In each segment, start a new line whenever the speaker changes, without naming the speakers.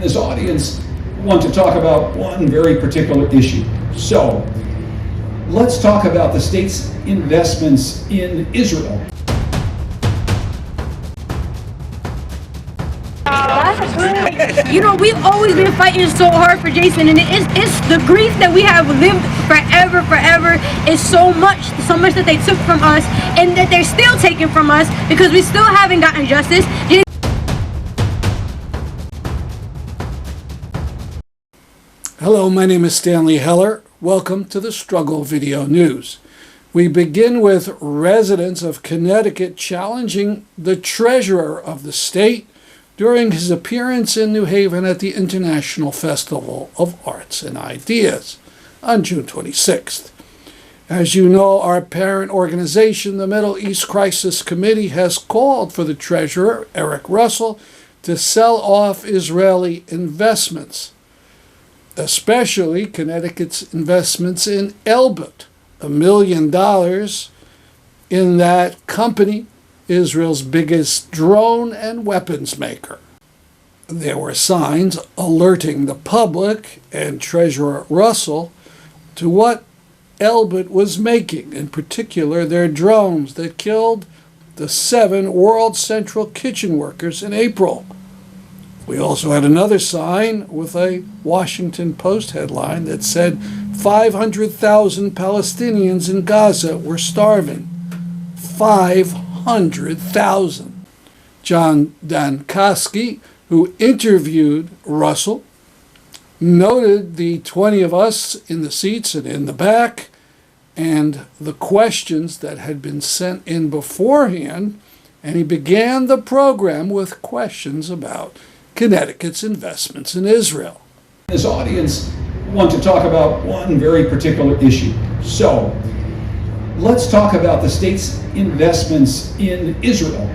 This audience want to talk about one very particular issue. So let's talk about the state's investments in Israel.
You know, we've always been fighting so hard for Jason, and it's the grief that we have lived forever. It's so much that they took from us, and that they're still taking from us because we still haven't gotten justice.
Hello, my name is Stanley Heller. Welcome to the Struggle Video News. We begin with residents of Connecticut challenging the treasurer of the state during his appearance in New Haven at the International Festival of Arts and Ideas on June 26th. As you know, our parent organization, the Middle East Crisis Committee, has called for the treasurer, Erick Russell, to sell off Israeli investments, especially Connecticut's investments in Elbit, $1 million in that company, Israel's biggest drone and weapons maker. There were signs alerting the public and Treasurer Russell to what Elbit was making, in particular their drones that killed the 7 World Central Kitchen workers in April. We also had another sign with a Washington Post headline that said 500,000 Palestinians in Gaza were starving. 500,000. John Dankosky, who interviewed Russell, noted the 20 of us in the seats and in the back and the questions that had been sent in beforehand, and he began the program with questions about Connecticut's investments in Israel.
This audience want to talk about one very particular issue. So let's talk about the state's investments in Israel.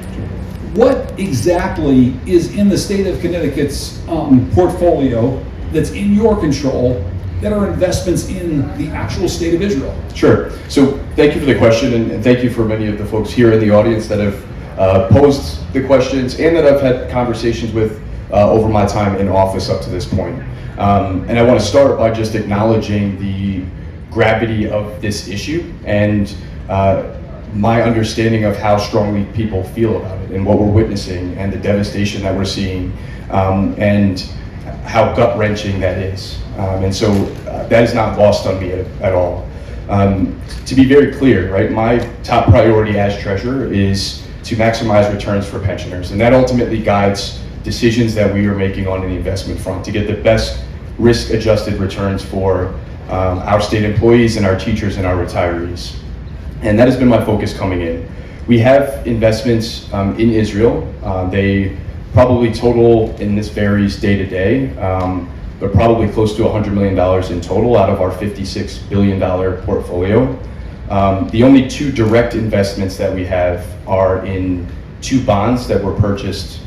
What exactly is in the state of Connecticut's portfolio that's in your control that are investments in the actual state of Israel?
Sure. So thank you for the question, and thank you for many of the folks here in the audience that have posed the questions and that I've had conversations with over my time in office up to this point. And I want to start by just acknowledging the gravity of this issue and my understanding of how strongly people feel about it and what we're witnessing and the devastation that we're seeing and how gut-wrenching that is. And so that is not lost on me at all. To be very clear, right, my top priority as treasurer is to maximize returns for pensioners, and that ultimately guides decisions that we are making on the investment front to get the best risk-adjusted returns for our state employees and our teachers and our retirees. And that has been my focus coming in. We have investments in Israel. They probably total, and this varies day to day, but probably close to $100 million in total out of our $56 billion portfolio. The only 2 direct investments that we have are in 2 bonds that were purchased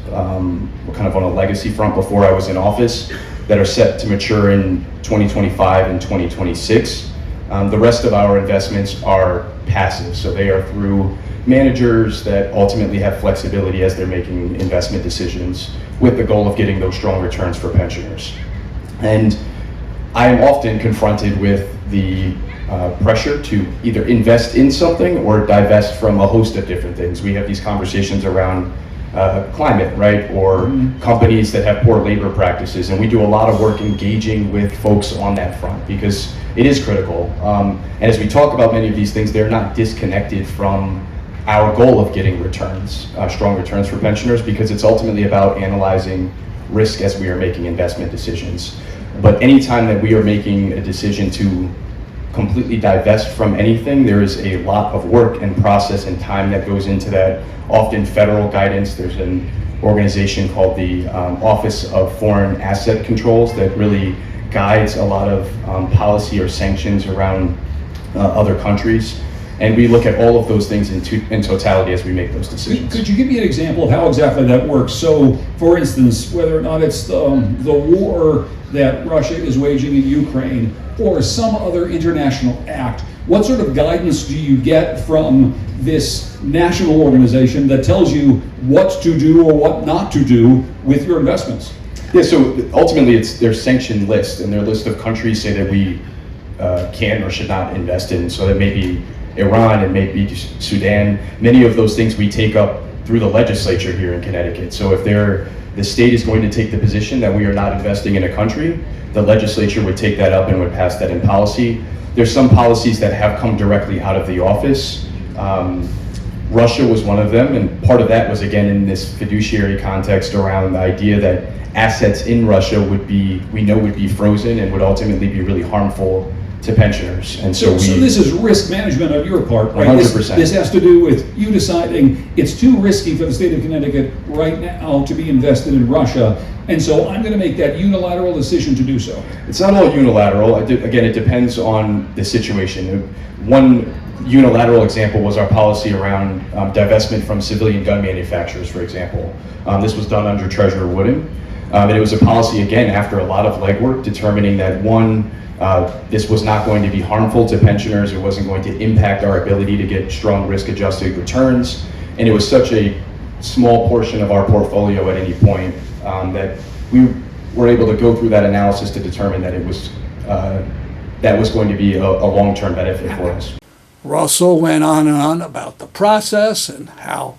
kind of on a legacy front before I was in office that are set to mature in 2025 and 2026. The rest of our investments are passive, so they are through managers that ultimately have flexibility as they're making investment decisions with the goal of getting those strong returns for pensioners. And I am often confronted with the pressure to either invest in something or divest from a host of different things. We have these conversations around climate, right, or companies that have poor labor practices, and we do a lot of work engaging with folks on that front because it is critical. And as we talk about many of these things, they're not disconnected from our goal of getting returns, strong returns for pensioners, because it's ultimately about analyzing risk as we are making investment decisions. But anytime that we are making a decision to completely divest from anything, there is a lot of work and process and time that goes into that, often federal guidance. There's an organization called the Office of Foreign Asset Controls that really guides a lot of policy or sanctions around other countries. And we look at all of those things in totality as we make those decisions.
Could you give me an example of how exactly that works? So, for instance, whether or not it's the war that Russia is waging in Ukraine or some other international act, what sort of guidance do you get from this national organization that tells you what to do or what not to do with your investments?
Yeah, so ultimately it's their sanctioned list, and their list of countries say that we can or should not invest in. So that may be Iran, it may be Sudan. Many of those things we take up through the legislature here in Connecticut. So if the state is going to take the position that we are not investing in a country, the legislature would take that up and would pass that in policy. There's some policies that have come directly out of the office. Russia was one of them, and part of that was again in this fiduciary context around the idea that assets in Russia would be frozen and would ultimately be really harmful to pensioners. And
So this is risk management on your part, right?
100%.
This has to do with you deciding it's too risky for the state of Connecticut right now to be invested in Russia, and so I'm going to make that unilateral decision to do so.
It's not all unilateral. Again, it depends on the situation. One unilateral example was our policy around divestment from civilian gun manufacturers, for example. This was done under Treasurer Wooden. And it was a policy, again, after a lot of legwork, determining that one, this was not going to be harmful to pensioners, it wasn't going to impact our ability to get strong risk-adjusted returns, and it was such a small portion of our portfolio at any point that we were able to go through that analysis to determine that it was that was going to be a long-term benefit for us.
Russell went on and on about the process and how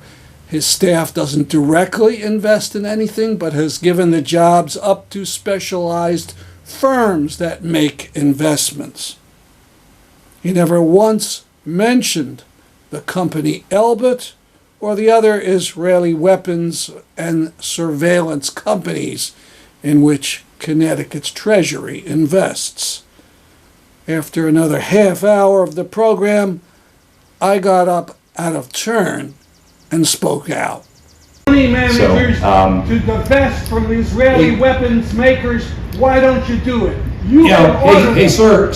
his staff doesn't directly invest in anything, but has given the jobs up to specialized firms that make investments. He never once mentioned the company Elbit or the other Israeli weapons and surveillance companies in which Connecticut's Treasury invests. After another half hour of the program, I got up out of turn and spoke out.
Money managers to divest from the Israeli weapons makers. Why don't you do it? You have ordered
Hey, sir,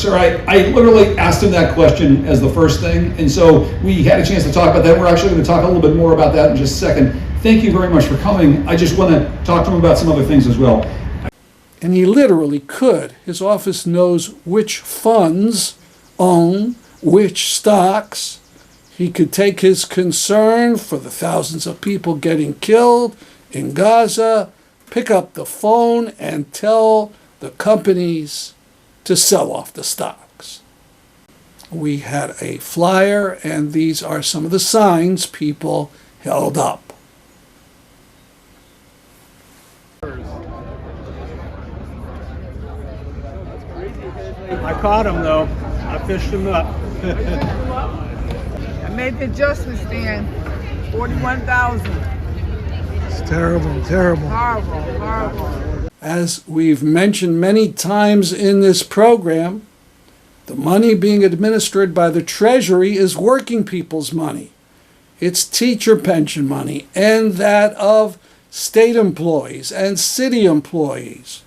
I literally asked him that question as the first thing, and so we had a chance to talk about that. We're actually going to talk a little bit more about that in just a second. Thank you very much for coming. I just want to talk to him about some other things as well.
And he literally could. His office knows which funds own which stocks. He could take his concern for the thousands of people getting killed in Gaza, pick up the phone and tell the companies to sell off the stocks. We had a flyer, and these are some of the signs people held up.
I caught him though. I fished him up.
I made the adjustments, Dan. 41,000.
It's terrible, terrible.
Horrible, horrible.
As we've mentioned many times in this program, the money being administered by the Treasury is working people's money. It's teacher pension money and that of state employees and city employees.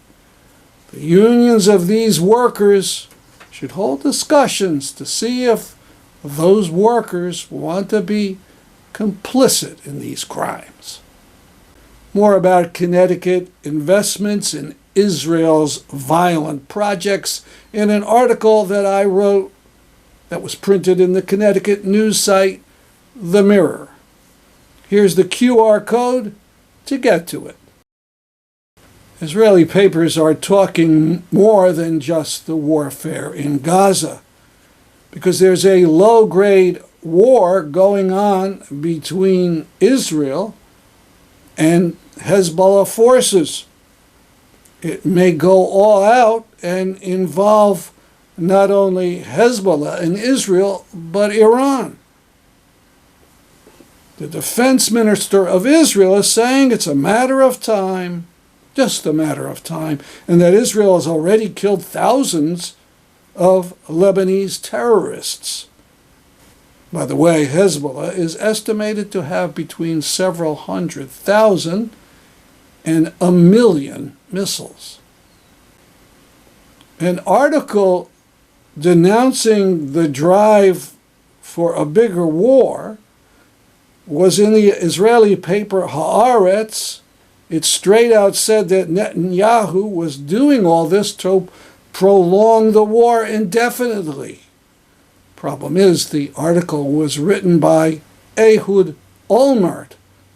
The unions of these workers should hold discussions to see if those workers want to be complicit in these crimes. More about Connecticut investments in Israel's violent projects in an article that I wrote that was printed in the Connecticut news site, The Mirror. Here's the QR code to get to it. Israeli papers are talking more than just the warfare in Gaza, because there's a low-grade war going on between Israel and Hezbollah forces. It may go all out and involve not only Hezbollah and Israel, but Iran. The defense minister of Israel is saying it's a matter of time, just a matter of time, and that Israel has already killed thousands of Lebanese terrorists. By the way, Hezbollah is estimated to have between several 100,000 and 1 million missiles. An article denouncing the drive for a bigger war was in the Israeli paper Haaretz. It straight out said that Netanyahu was doing all this to prolong the war indefinitely. Problem is, the article was written by Ehud Olmert,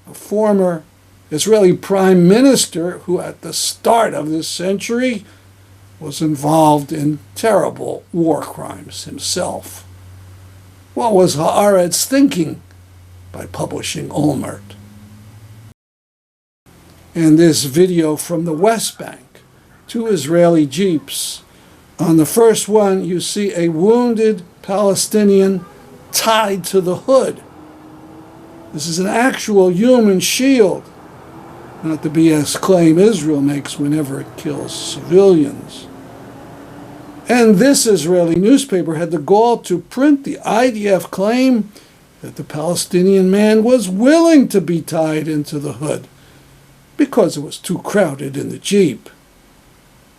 a former Israeli prime minister who at the start of this century was involved in terrible war crimes himself. What was Haaretz thinking by publishing Olmert? And this video from the West Bank, 2 Israeli jeeps. On the first one, you see a wounded Palestinian tied to the hood. This is an actual human shield, not the BS claim Israel makes whenever it kills civilians. And this Israeli newspaper had the gall to print the IDF claim that the Palestinian man was willing to be tied into the hood because it was too crowded in the jeep.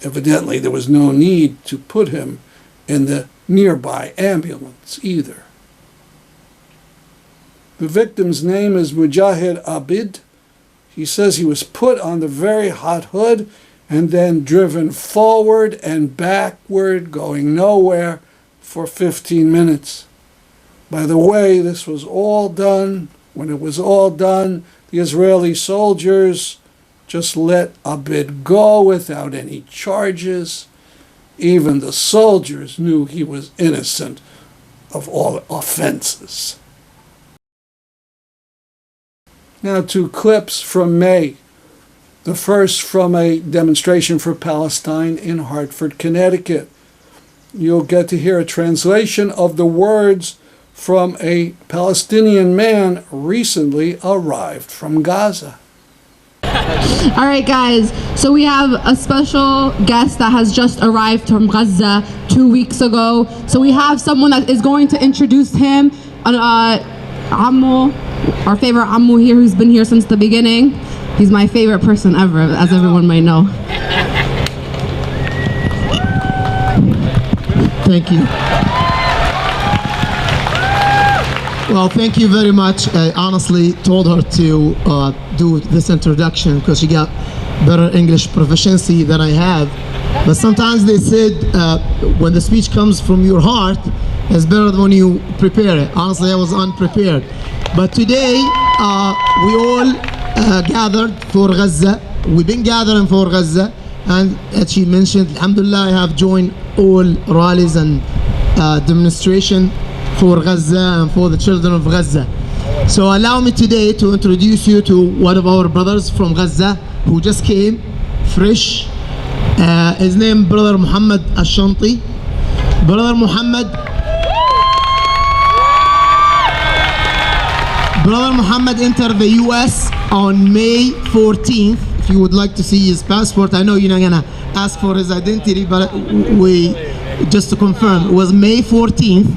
Evidently, there was no need to put him in the nearby ambulance either. The victim's name is Mujahid Abid. He says he was put on the very hot hood and then driven forward and backward, going nowhere, for 15 minutes. By the way, this was all done. When it was all done, the Israeli soldiers just let Abid go without any charges. Even the soldiers knew he was innocent of all offenses. Now 2 clips from May. The first from a demonstration for Palestine in Hartford, Connecticut. You'll get to hear a translation of the words from a Palestinian man recently arrived from Gaza.
All right, guys, so we have a special guest that has just arrived from Gaza 2 weeks ago. So we have someone that is going to introduce him, Ammo, our favorite Ammo here, who's been here since the beginning. He's my favorite person ever, as everyone might know.
Thank you. Well, thank you very much. I honestly told her to do this introduction because she got better English proficiency than I have. But sometimes they said when the speech comes from your heart, it's better than when you prepare it. Honestly, I was unprepared. But today, we all gathered for Gaza. We've been gathering for Gaza. And as she mentioned, alhamdulillah, I have joined all rallies and demonstration for Gaza and for the children of Gaza. So allow me today to introduce you to one of our brothers from Gaza who just came fresh. His name Brother Muhammad Ashanti. Brother Muhammad entered the US on May 14th. If you would like to see his passport, I know you're not gonna ask for his identity, but we just to confirm, it was May 14th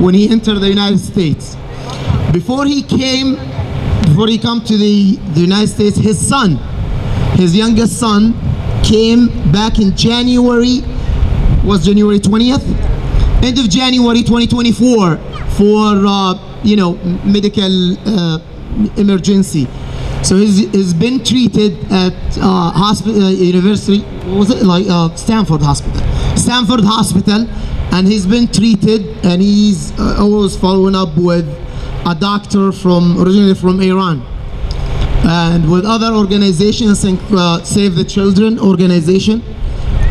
when he entered the United States. Before he come to the United States, his youngest son, came back in January, was January 20th? End of January 2024 for, medical emergency. So he's been treated at hospital, university, what was it, Stanford Hospital, and he's been treated, and he's always following up with a doctor originally from Iran, and with other organizations, I think Save the Children organization.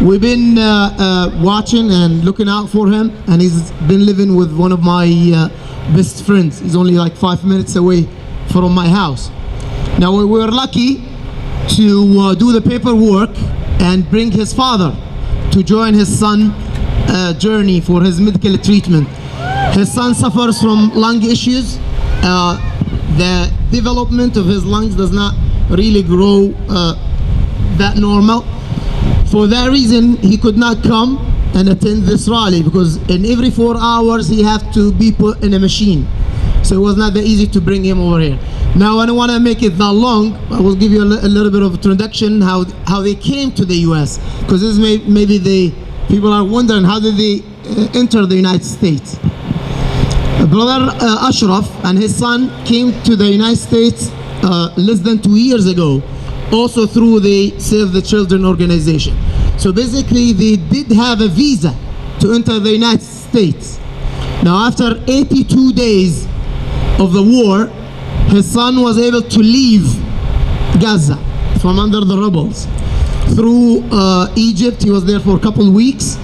We've been watching and looking out for him, and he's been living with one of my best friends. He's only like 5 minutes away from my house. Now we were lucky to do the paperwork and bring his father to join his son journey for his medical treatment. His son suffers from lung issues. The development of his lungs does not really grow that normal. For that reason, he could not come and attend this rally because in every 4 hours he have to be put in a machine. So it was not that easy to bring him over here. Now I don't want to make it that long. I will give you a little bit of introduction how they came to the U.S. because this maybe the people are wondering how did they enter the United States. Brother Ashraf and his son came to the United States less than 2 years ago, also through the Save the Children organization. So basically they did have a visa to enter the United States. Now after 82 days of the war, his son was able to leave Gaza from under the rebels. Through Egypt, he was there for a couple weeks.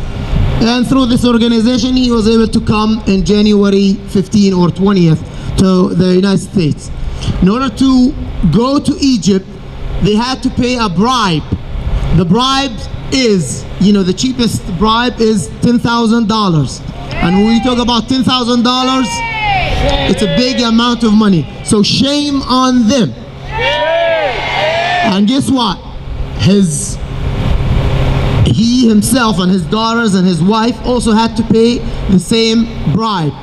And through this organization, he was able to come in January 15 or 20th to the United States. In order to go to Egypt, they had to pay a bribe. The bribe is, the cheapest bribe is $10,000. And when we talk about $10,000, it's a big amount of money. So shame on them. And guess what? He himself and his daughters and his wife also had to pay the same bribe.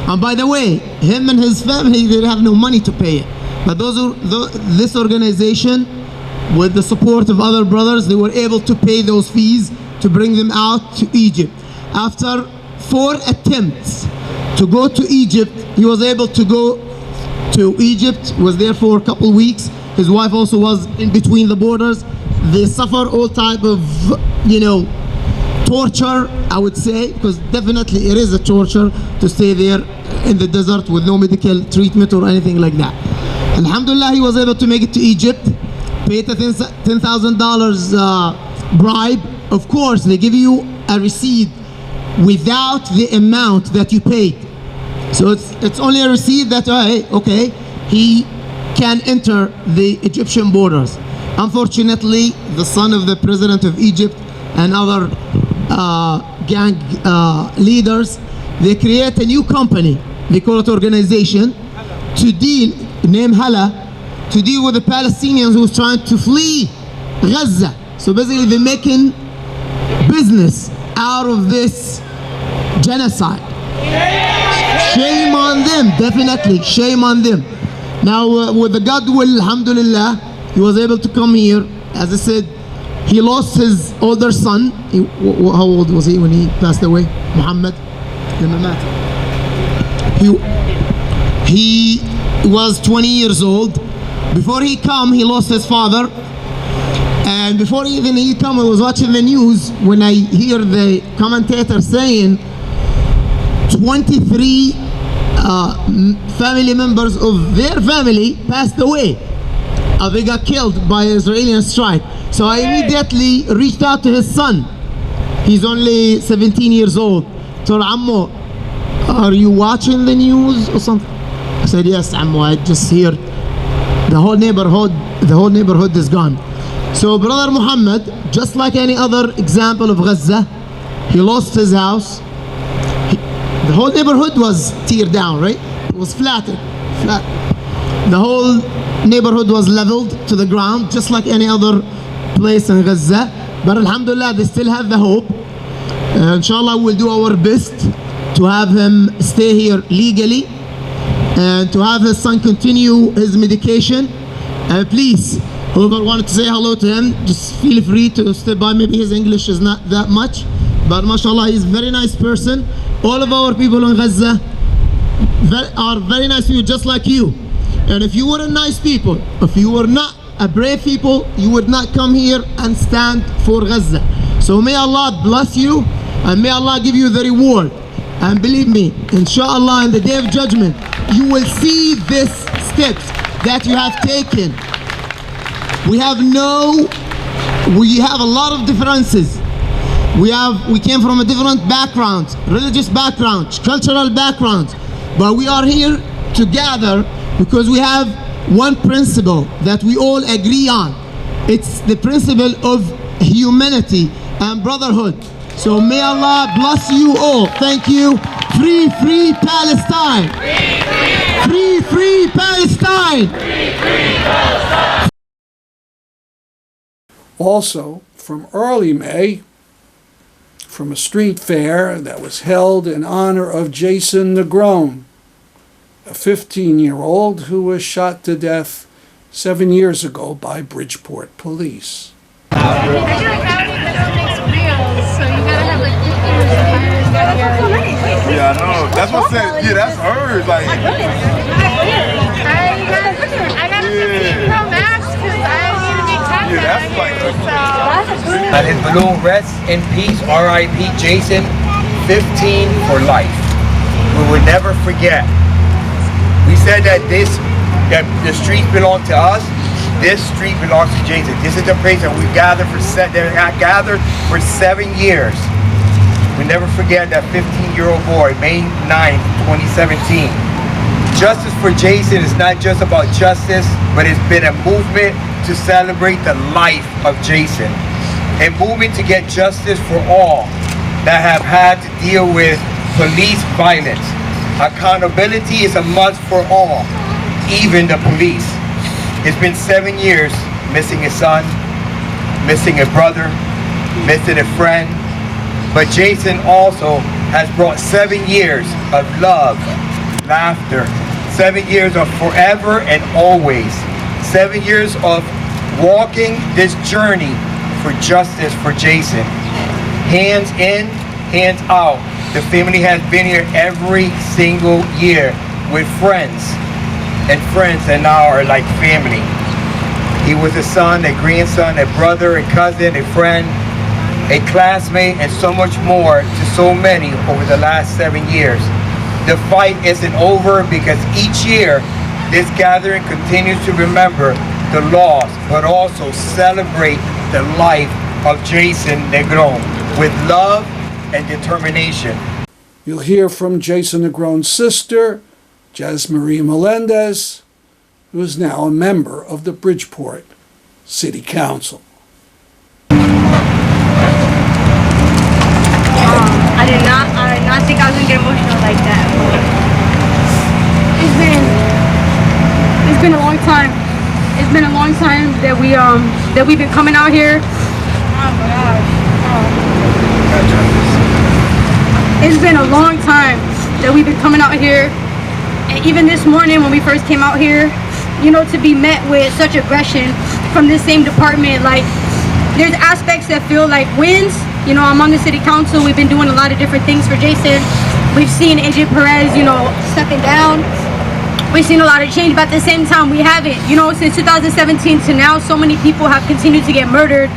And by the way, him and his family, they have no money to pay it. But this organization, with the support of other brothers, they were able to pay those fees to bring them out to Egypt. After 4 attempts to go to Egypt, he was able to go to Egypt, was there for a couple weeks. His wife also was in between the borders. They suffer all type of, torture, I would say, because definitely it is a torture to stay there in the desert with no medical treatment or anything like that. Alhamdulillah, he was able to make it to Egypt, paid the $10,000 bribe. Of course, they give you a receipt without the amount that you paid. So it's only a receipt that, okay, he can enter the Egyptian borders. Unfortunately, the son of the president of Egypt and other gang leaders, they create a new company, they call it organization, to deal, named Hala, to deal with the Palestinians who's trying to flee Gaza. So basically they're making business out of this genocide. Shame on them, definitely, shame on them. Now with the goodwill, alhamdulillah, he was able to come here. As I said, he lost his older son. How old was he when he passed away? Muhammad? He was 20 years old. Before he come, he lost his father. And before even he come, I was watching the news when I hear the commentator saying 23 family members of their family passed away. They got killed by Israeli strike. So I immediately reached out to his son. He's only 17 years old. Told Ammo, are you watching the news or something? I said, yes, Ammo, I just heard the whole neighborhood is gone. So Brother Muhammad, just like any other example of Gaza, he lost his house. The whole neighborhood was teared down, right? It was flat. The whole neighborhood was leveled to the ground, just like any other place in Gaza. But alhamdulillah, they still have the hope. Inshallah, we'll do our best to have him stay here legally and to have his son continue his medication. Please, whoever wanted to say hello to him, just feel free to step by. Maybe his English is not that much, but mashallah, he's a very nice person. All of our people in Gaza are very nice people, just like you. And if you were nice people, if you were not a brave people, you would not come here and stand for Gaza. So may Allah bless you and may Allah give you the reward. And believe me, inshallah, in the day of judgment, you will see these steps that you have taken. We have a lot of differences. We came from a different background, religious background, cultural background, but we are here together because we have one principle that we all agree on. It's the principle of humanity and brotherhood. So may Allah bless you all. Thank you. Free, free Palestine. Free, free Palestine. Free, free Palestine.
Also, from early May, from a street fair that was held in honor of Jason Negron, a 15-year-old who was shot to death 7 years ago by Bridgeport police.
Yeah, I know. That's what I said. Yeah, that's hers. Like,
I got a 15 Pro Max because I need to be tested.
yeah, that's like.
And his balloon rests in peace. R.I.P. Jason, 15 for life. We will never forget. We said that the streets belong to us, This street belongs to Jason. This is the place that we gathered for 7 years. We never forget that 15-year-old boy, May 9th, 2017. Justice for Jason is not just about justice, but it's been a movement to celebrate the life of Jason. A movement to get justice for all that have had to deal with police violence. Accountability is a must for all, even the police. It's been 7 years missing a son, missing a brother, missing a friend, but Jason also has brought 7 years of love, laughter, 7 years of forever and always, 7 years of walking this journey for justice for Jason. Hands in, hands out. The family has been here every single year with friends, and friends that now are like family. He was a son, a grandson, a brother, a cousin, a friend, a classmate, and so much more to so many over the last 7 years. The fight isn't over because each year this gathering continues to remember the loss, but also celebrate the life of Jason Negron with love and determination.
You'll hear from Jason Negron's sister, Jazz Marie Melendez, who is now a member of the Bridgeport City Council.
I did not think I was gonna get emotional like that. It's been a long time. It's been a long time that we've been coming out here. Oh my gosh. It's been a long time that we've been coming out here. And even this morning when we first came out here, you know, to be met with such aggression from this same department, like there's aspects that feel like wins. You know, I'm on the city council. We've been doing a lot of different things for Jason. We've seen Agent Perez, you know, stepping down. We've seen a lot of change, but at the same time, we haven't. You know, since 2017 to now, so many people have continued to get murdered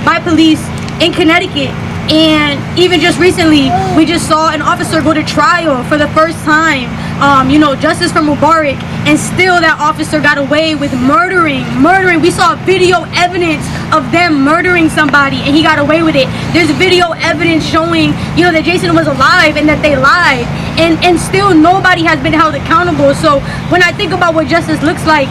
by police in Connecticut. And even just recently, we just saw an officer go to trial for the first time. You know, justice for Mubarak, and still that officer got away with murdering. We saw video evidence of them murdering somebody, and he got away with it. There's video evidence showing, you know, that Jason was alive and that they lied, and still nobody has been held accountable. So when I think about what justice looks like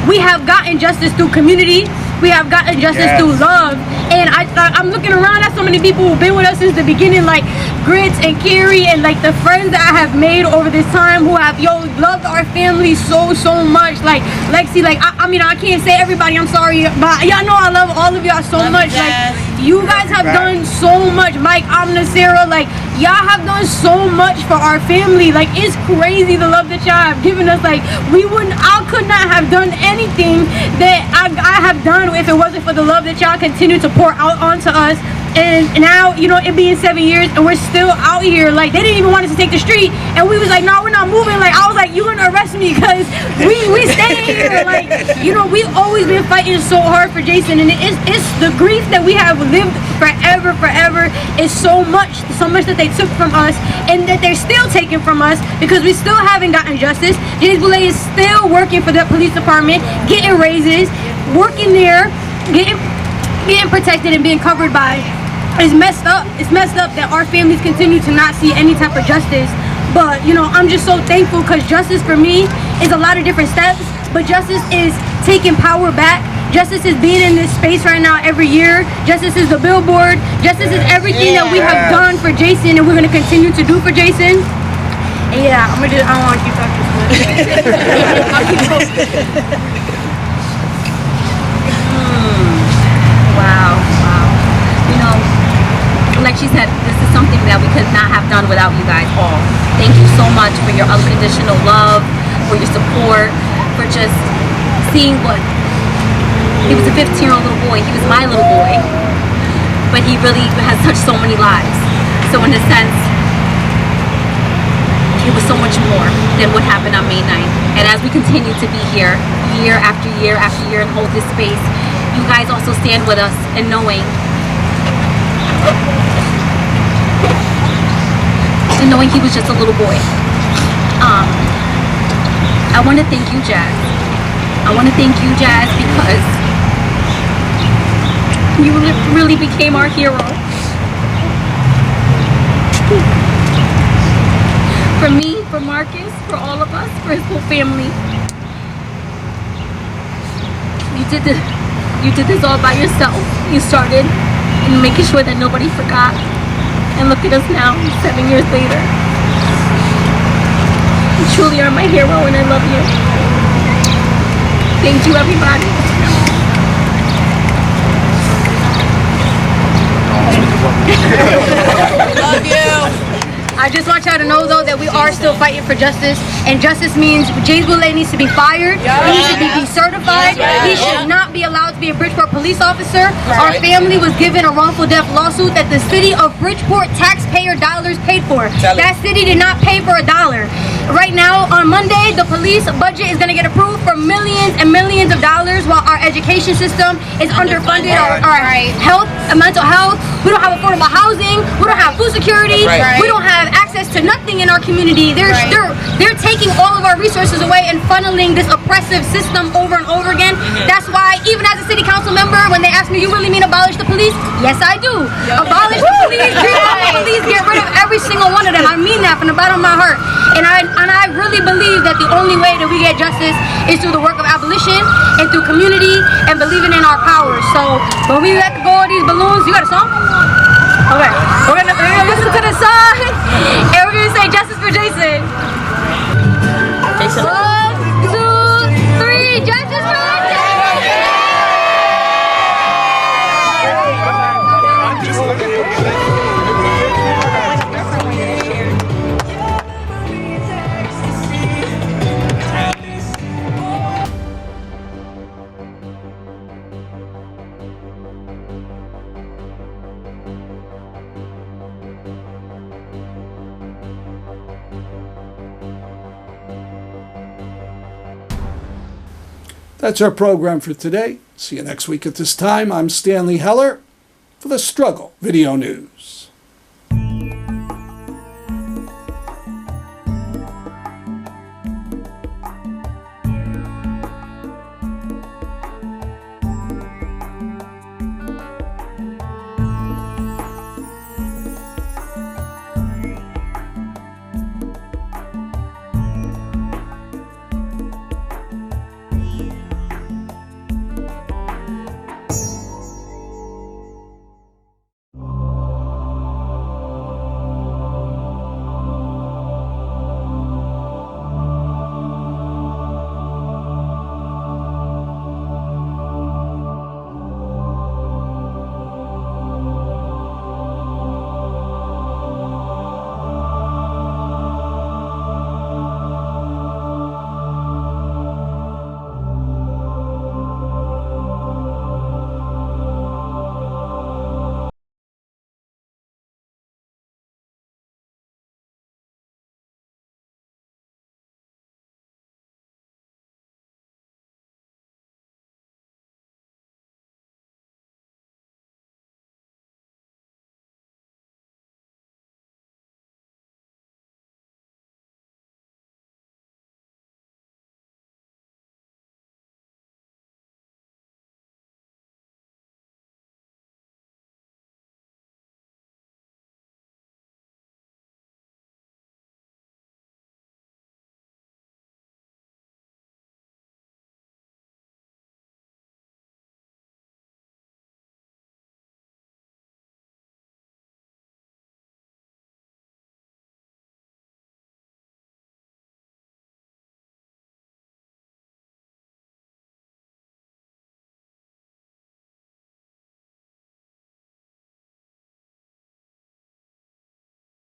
we have gotten justice through community. We have gotten justice through love. And I'm looking around at so many people who've been with us since the beginning, like Grits and Carrie, and like the friends that I have made over this time who have loved our family so much. Like Lexi, like I mean, I can't say everybody, I'm sorry, but y'all know I love all of y'all so much. Like you guys have done so much. Mike, Amna, Sarah, like y'all have done so much for our family. Like it's crazy the love that y'all have given us. Like I could not have done anything that I have done if it wasn't for the love that y'all continue to pour out onto us. And now, you know, it being 7 years and we're still out here. Like they didn't even want us to take the street, and we was like, no, we're not moving. Like I was like, you're gonna arrest me because we stay here. Like, you know, we've always been fighting so hard for Jason, and it's the grief that we have lived forever is so much that they took from us, and that they're still taking from us because we still haven't gotten justice. James Boulay is still working for the police department, getting raises, working there, getting protected and being covered by. It's messed up. It's messed up that our families continue to not see any type of justice. But, you know, I'm just so thankful because justice for me is a lot of different steps. But justice is taking power back. Justice is being in this space right now every year. Justice is the billboard. Justice is everything that we have done for Jason and we're going to continue to do for Jason. And yeah, I don't want to keep talking too much.
Wow. You know, like she said, this is something that we could not have done without you guys all. Thank you so much for your unconditional love, for your support, for just seeing what he was. A 15-year-old little boy. He was my little boy, but he really has touched so many lives. So in a sense, it was so much more than what happened on May 9th. And as we continue to be here year after year after year and hold this space, you guys also stand with us in knowing he was just a little boy. I want to thank you, Jazz, I want to thank you, Jazz, because you really became our hero. For me, for Marcus, for all of us, for his whole family. You did this all by yourself. You started in making sure that nobody forgot. And look at us now, 7 years later. You truly are my hero and I love you. Thank you, everybody.
Love you. I just want y'all to know, though, that we are still fighting for justice, and justice means James Boulay needs to be fired. He needs to be decertified. He should not be allowed to be a Bridgeport police officer. Our family was given a wrongful death lawsuit that the city of Bridgeport taxpayer dollars paid for. That city did not pay for $1. Right now, on Monday, the police budget is going to get approved for millions and millions of dollars, while our education system is underfunded. Our health, mental health. We don't have affordable housing. We don't have food security. We don't have access to nothing in our community. They're taking all of our resources away and funneling this oppressive system over and over again. That's why, even as a city council member, when they ask me, you really mean abolish the police? Yes, I do. Abolish the police, get rid of every single one of them. I mean that from the bottom of my heart. And I really believe that the only way that we get justice is through the work of abolition and through community and believing in our power. So when we let go of these balloons, you got a song? Okay, we're gonna listen to the song and we're gonna say justice for Jason. 1, 2, 3, justice for
That's our program for today. See you next week at this time. I'm Stanley Heller for the Struggle Video News.